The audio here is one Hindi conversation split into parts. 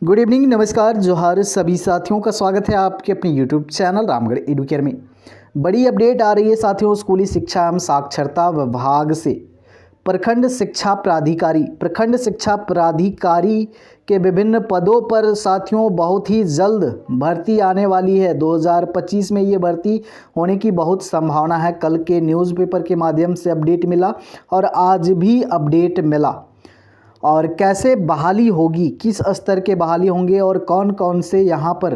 गुड इवनिंग, नमस्कार, जोहार सभी साथियों का स्वागत है आपके अपने यूट्यूब चैनल रामगढ़ एडुकेयर में। बड़ी अपडेट आ रही है साथियों, स्कूली शिक्षा एवं साक्षरता विभाग से प्रखंड शिक्षा प्राधिकारी के विभिन्न पदों पर साथियों बहुत ही जल्द भर्ती आने वाली है। 2025 में ये भर्ती होने की बहुत संभावना है। कल के न्यूज़पेपर के माध्यम से अपडेट मिला और आज भी अपडेट मिला। और कैसे बहाली होगी, किस स्तर के बहाली होंगे और कौन कौन से यहाँ पर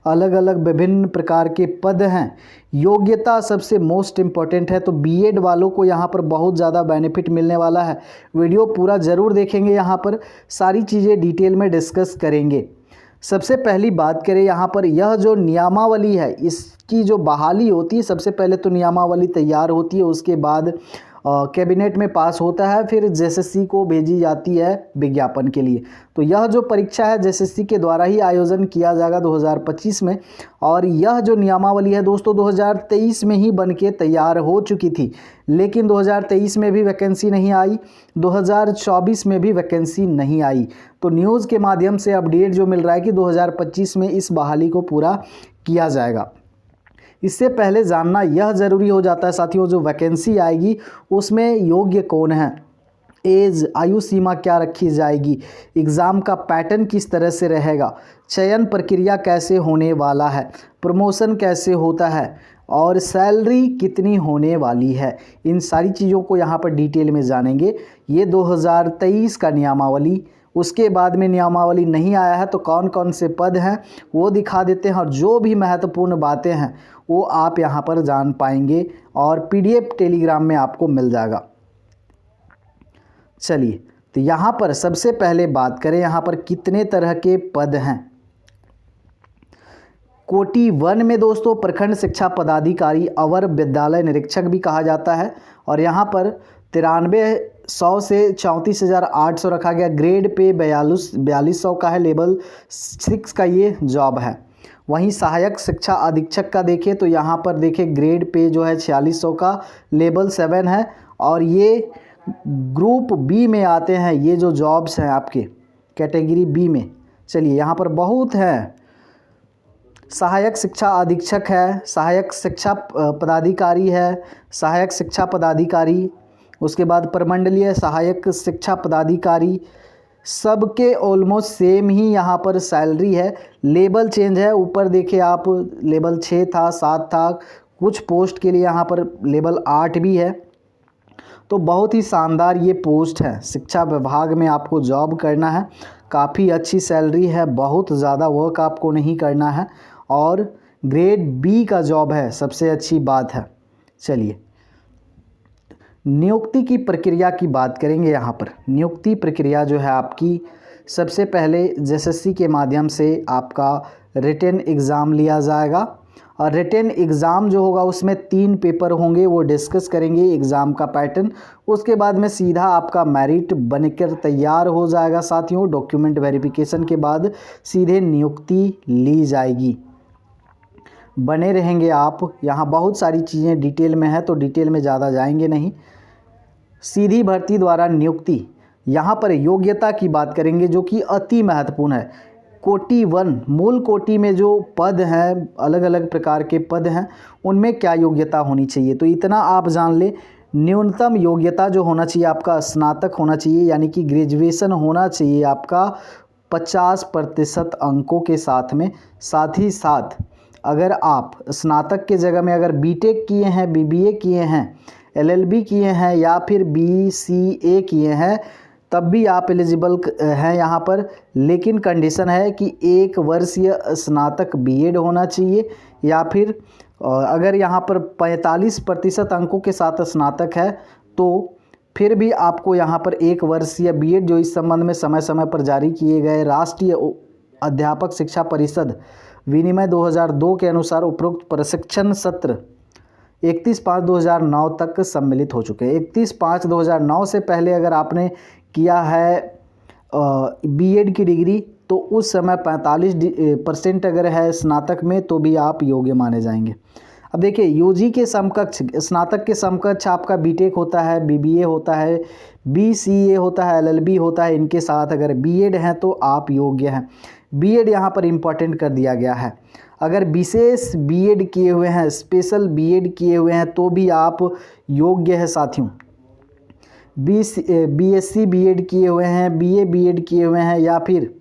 अलग अलग विभिन्न प्रकार के पद हैं। योग्यता सबसे मोस्ट इम्पॉर्टेंट है, तो बीएड वालों को यहाँ पर बहुत ज़्यादा बेनिफिट मिलने वाला है। वीडियो पूरा ज़रूर देखेंगे, यहाँ पर सारी चीज़ें डिटेल में डिस्कस करेंगे। सबसे पहली बात करें यहाँ पर, यह जो नियमावली है इसकी जो बहाली होती है, सबसे पहले तो नियमावली तैयार होती है, उसके बाद कैबिनेट में पास होता है, फिर जेएसएससी को भेजी जाती है विज्ञापन के लिए। तो यह जो परीक्षा है जेएसएससी के द्वारा ही आयोजन किया जाएगा 2025 में। और यह जो नियमावली है दोस्तों 2023 में ही बन के तैयार हो चुकी थी, लेकिन 2023 में भी वैकेंसी नहीं आई, 2024 में भी वैकेंसी नहीं आई। तो न्यूज़ के माध्यम से अपडेट जो मिल रहा है कि 2025 में इस बहाली को पूरा किया जाएगा। इससे पहले जानना यह ज़रूरी हो जाता है साथियों, जो वैकेंसी आएगी उसमें योग्य कौन है, एज आयु सीमा क्या रखी जाएगी, एग्ज़ाम का पैटर्न किस तरह से रहेगा, चयन प्रक्रिया कैसे होने वाला है, प्रमोशन कैसे होता है और सैलरी कितनी होने वाली है। इन सारी चीज़ों को यहाँ पर डिटेल में जानेंगे। ये 2023 का नियमावली, उसके बाद में नियमावली नहीं आया है तो कौन कौन से पद हैं वो दिखा देते हैं, और जो भी महत्वपूर्ण बातें हैं वो आप यहाँ पर जान पाएंगे और पीडीएफ टेलीग्राम में आपको मिल जाएगा। चलिए, तो यहाँ पर सबसे पहले बात करें, यहाँ पर कितने तरह के पद हैं। कोटि 1 में दोस्तों प्रखंड शिक्षा पदाधिकारी अवर विद्यालय निरीक्षक भी कहा जाता है, और यहाँ पर 9300 से 34,800 रखा गया। ग्रेड पे 4200 का है, लेवल 6 का ये जॉब है। वहीं सहायक शिक्षा अधीक्षक का देखें तो यहाँ पर देखें ग्रेड पे जो है 4600 का, लेवल 7 है, और ये ग्रुप बी में आते हैं। ये जो जॉब्स हैं आपके कैटेगरी बी में, चलिए यहाँ पर बहुत हैं। सहायक शिक्षा अधीक्षक है, सहायक शिक्षा पदाधिकारी है, सहायक शिक्षा पदाधिकारी, उसके बाद प्रमंडलीय सहायक शिक्षा पदाधिकारी, सबके ऑलमोस्ट सेम ही यहाँ पर सैलरी है। लेवल चेंज है, ऊपर देखिए आप लेवल 6 था, 7 था, कुछ पोस्ट के लिए यहाँ पर लेवल 8 भी है। तो बहुत ही शानदार ये पोस्ट है, शिक्षा विभाग में आपको जॉब करना है, काफ़ी अच्छी सैलरी है, बहुत ज़्यादा वर्क आपको नहीं करना है, और ग्रेड बी का जॉब है, सबसे अच्छी बात है। चलिए, नियुक्ति की प्रक्रिया की बात करेंगे। यहाँ पर नियुक्ति प्रक्रिया जो है आपकी, सबसे पहले जेएसएससी के माध्यम से आपका रिटन एग्ज़ाम लिया जाएगा, और रिटन एग्ज़ाम जो होगा उसमें 3 पेपर होंगे, वो डिस्कस करेंगे एग्ज़ाम का पैटर्न। उसके बाद में सीधा आपका मेरिट बनकर तैयार हो जाएगा साथियों। डॉक्यूमेंट वेरिफिकेशन के बाद सीधे नियुक्ति ली जाएगी। बने रहेंगे आप, यहाँ बहुत सारी चीज़ें डिटेल में है तो डिटेल में ज़्यादा जाएंगे नहीं। सीधी भर्ती द्वारा नियुक्ति, यहाँ पर योग्यता की बात करेंगे जो कि अति महत्वपूर्ण है। कोटि 1 मूल कोटि में जो पद हैं, अलग अलग प्रकार के पद हैं, उनमें क्या योग्यता होनी चाहिए, तो इतना आप जान ले। न्यूनतम योग्यता जो होना चाहिए आपका स्नातक होना चाहिए, यानी कि ग्रेजुएशन होना चाहिए आपका 50% अंकों के साथ में। साथ ही साथ अगर आप स्नातक के जगह में अगर बीटेक किए हैं, बीबीए किए हैं, एलएलबी किए हैं या फिर बीसीए किए हैं, तब भी आप एलिजिबल हैं यहाँ पर। लेकिन कंडीशन है कि 1 वर्षीय स्नातक बीएड होना चाहिए, या फिर अगर यहाँ पर 45% अंकों के साथ स्नातक है तो फिर भी आपको यहाँ पर 1 वर्षीय बीएड, जो इस संबंध में समय समय पर जारी किए गए राष्ट्रीय अध्यापक शिक्षा परिषद विनिमय 2002 के अनुसार उपरोक्त प्रशिक्षण सत्र 31/5/2009 तक सम्मिलित हो चुके हैं। 31/5/2009 से पहले अगर आपने किया है बीएड की डिग्री तो उस समय 45% अगर है स्नातक में तो भी आप योग्य माने जाएंगे। अब देखिए, यूजी के समकक्ष, स्नातक के समकक्ष आपका बीटेक होता है, बीबीए होता है, बीसीए होता है, एलएलबी होता है। इनके साथ अगर बीएड है तो आप योग्य हैं। बीएड यहाँ पर इम्पॉर्टेंट कर दिया गया है। अगर विशेष बीएड किए हुए हैं, स्पेशल बीएड किए हुए हैं तो भी आप योग्य है साथियों। बीएससी बीएड किए हुए हैं, बीए बीएड किए हुए हैं, या फिर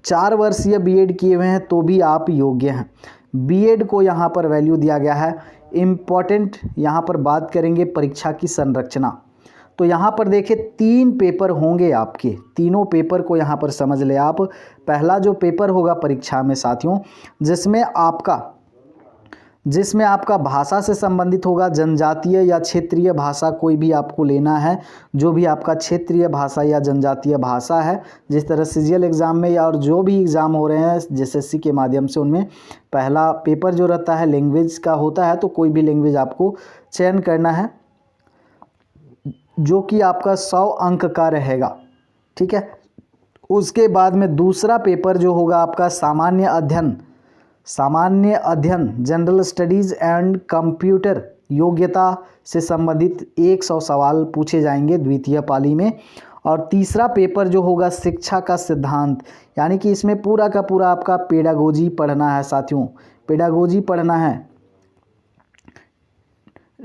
4 वर्षीय बीएड किए हुए हैं तो भी आप योग्य हैं। बीएड को यहाँ पर वैल्यू दिया गया है। इम्पॉर्टेंट यहाँ पर बात करेंगे परीक्षा की संरचना। तो यहाँ पर देखिए 3 पेपर होंगे आपके, तीनों पेपर को यहाँ पर समझ ले आप। पहला जो पेपर होगा परीक्षा में साथियों, जिसमें आपका भाषा से संबंधित होगा, जनजातीय या क्षेत्रीय भाषा कोई भी आपको लेना है। जो भी आपका क्षेत्रीय भाषा या जनजातीय भाषा है, जिस तरह सीजीएल एग्ज़ाम में या और जो भी एग्ज़ाम हो रहे हैं एसएससी के माध्यम से, उनमें पहला पेपर जो रहता है लैंग्वेज का होता है। तो कोई भी लैंग्वेज आपको चयन करना है जो कि आपका 100 अंक का रहेगा, ठीक है। उसके बाद में दूसरा पेपर जो होगा आपका सामान्य अध्ययन जनरल स्टडीज़ एंड कंप्यूटर योग्यता से संबंधित 100 सवाल पूछे जाएंगे द्वितीय पाली में। और तीसरा पेपर जो होगा शिक्षा का सिद्धांत, यानी कि इसमें पूरा का पूरा आपका पेडागोजी पढ़ना है साथियों। पेडागोजी पढ़ना है,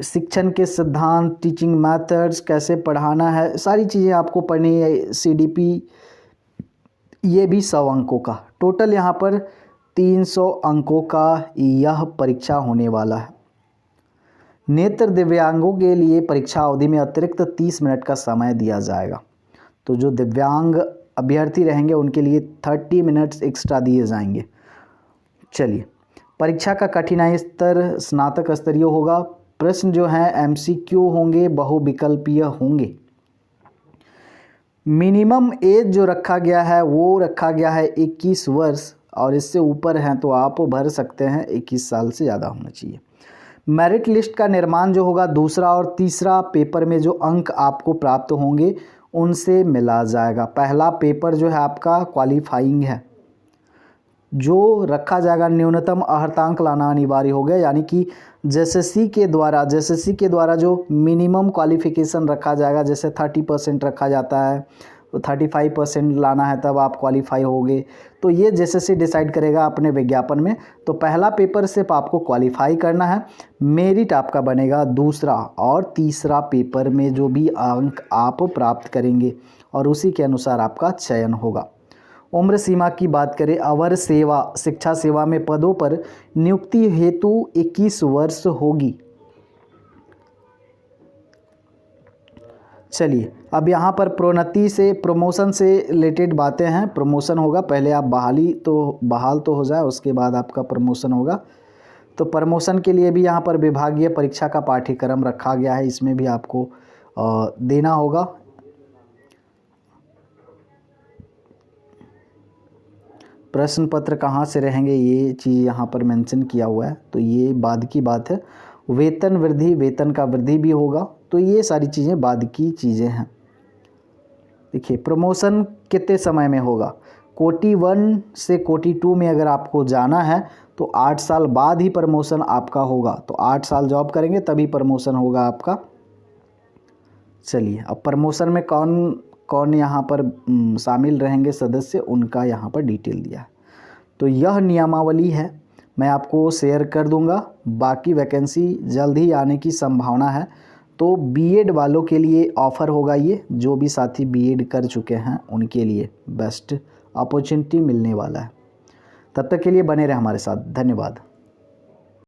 शिक्षण के सिद्धांत, टीचिंग मेथड्स, कैसे पढ़ाना है, सारी चीज़ें आपको पढ़नी है। सीडीपी ये भी 100 अंकों का, टोटल यहाँ पर 300 अंकों का यह परीक्षा होने वाला है। नेत्र दिव्यांगों के लिए परीक्षा अवधि में अतिरिक्त 30 मिनट का समय दिया जाएगा। तो जो दिव्यांग अभ्यर्थी रहेंगे उनके लिए 30 मिनट्स एक्स्ट्रा दिए जाएंगे। चलिए, परीक्षा का कठिनाई स्तर स्नातक स्तरीय होगा। प्रश्न जो हैं एमसीक्यू होंगे, बहुविकल्पीय होंगे। मिनिमम एज जो रखा गया है वो रखा गया है 21 वर्ष, और इससे ऊपर हैं तो आप भर सकते हैं, 21 साल से ज़्यादा होना चाहिए। मेरिट लिस्ट का निर्माण जो होगा दूसरा और तीसरा पेपर में जो अंक आपको प्राप्त होंगे उनसे मिला जाएगा। पहला पेपर जो है आपका क्वालिफाइंग है, जो रखा जाएगा न्यूनतम अर्हतांक लाना अनिवार्य हो गया, यानी कि जेएसएससी के द्वारा जो मिनिमम क्वालिफिकेशन रखा जाएगा, जैसे 30% रखा जाता है, तो 35% लाना है तब आप क्वालिफाई होगे। तो ये जेएसएससी डिसाइड करेगा अपने विज्ञापन में। तो पहला पेपर सिर्फ आपको क्वालिफाई करना है, मेरिट आपका बनेगा दूसरा और तीसरा पेपर में जो भी अंक आप प्राप्त करेंगे और उसी के अनुसार आपका चयन होगा। उम्र सीमा की बात करें, अवर सेवा शिक्षा सेवा में पदों पर नियुक्ति हेतु 21 वर्ष होगी। चलिए, अब यहाँ पर प्रोन्नति से प्रमोशन से रिलेटेड बातें हैं। प्रमोशन होगा, पहले आप बहाल तो हो जाए, उसके बाद आपका प्रमोशन होगा। तो प्रमोशन के लिए भी यहाँ पर विभागीय परीक्षा का पाठ्यक्रम रखा गया है, इसमें भी आपको देना होगा। प्रश्न पत्र कहाँ से रहेंगे ये चीज़ यहाँ पर मेंशन किया हुआ है, तो ये बाद की बात है। वेतन वृद्धि, वेतन का वृद्धि भी होगा, तो ये सारी चीज़ें बाद की चीज़ें हैं। देखिए, प्रमोशन कितने समय में होगा। कोटि 1 से कोटि 2 में अगर आपको जाना है तो 8 साल बाद ही प्रमोशन आपका होगा। तो 8 साल जॉब करेंगे तभी प्रमोशन होगा आपका। चलिए, अब प्रमोशन में कौन कौन यहाँ पर शामिल रहेंगे सदस्य, उनका यहाँ पर डिटेल दिया है। तो यह नियमावली है, मैं आपको शेयर कर दूंगा। बाकी वैकेंसी जल्द ही आने की संभावना है। तो बीएड वालों के लिए ऑफ़र होगा ये, जो भी साथी बीएड कर चुके हैं उनके लिए बेस्ट अपॉर्चुनिटी मिलने वाला है। तब तक के लिए बने रहे हमारे साथ, धन्यवाद।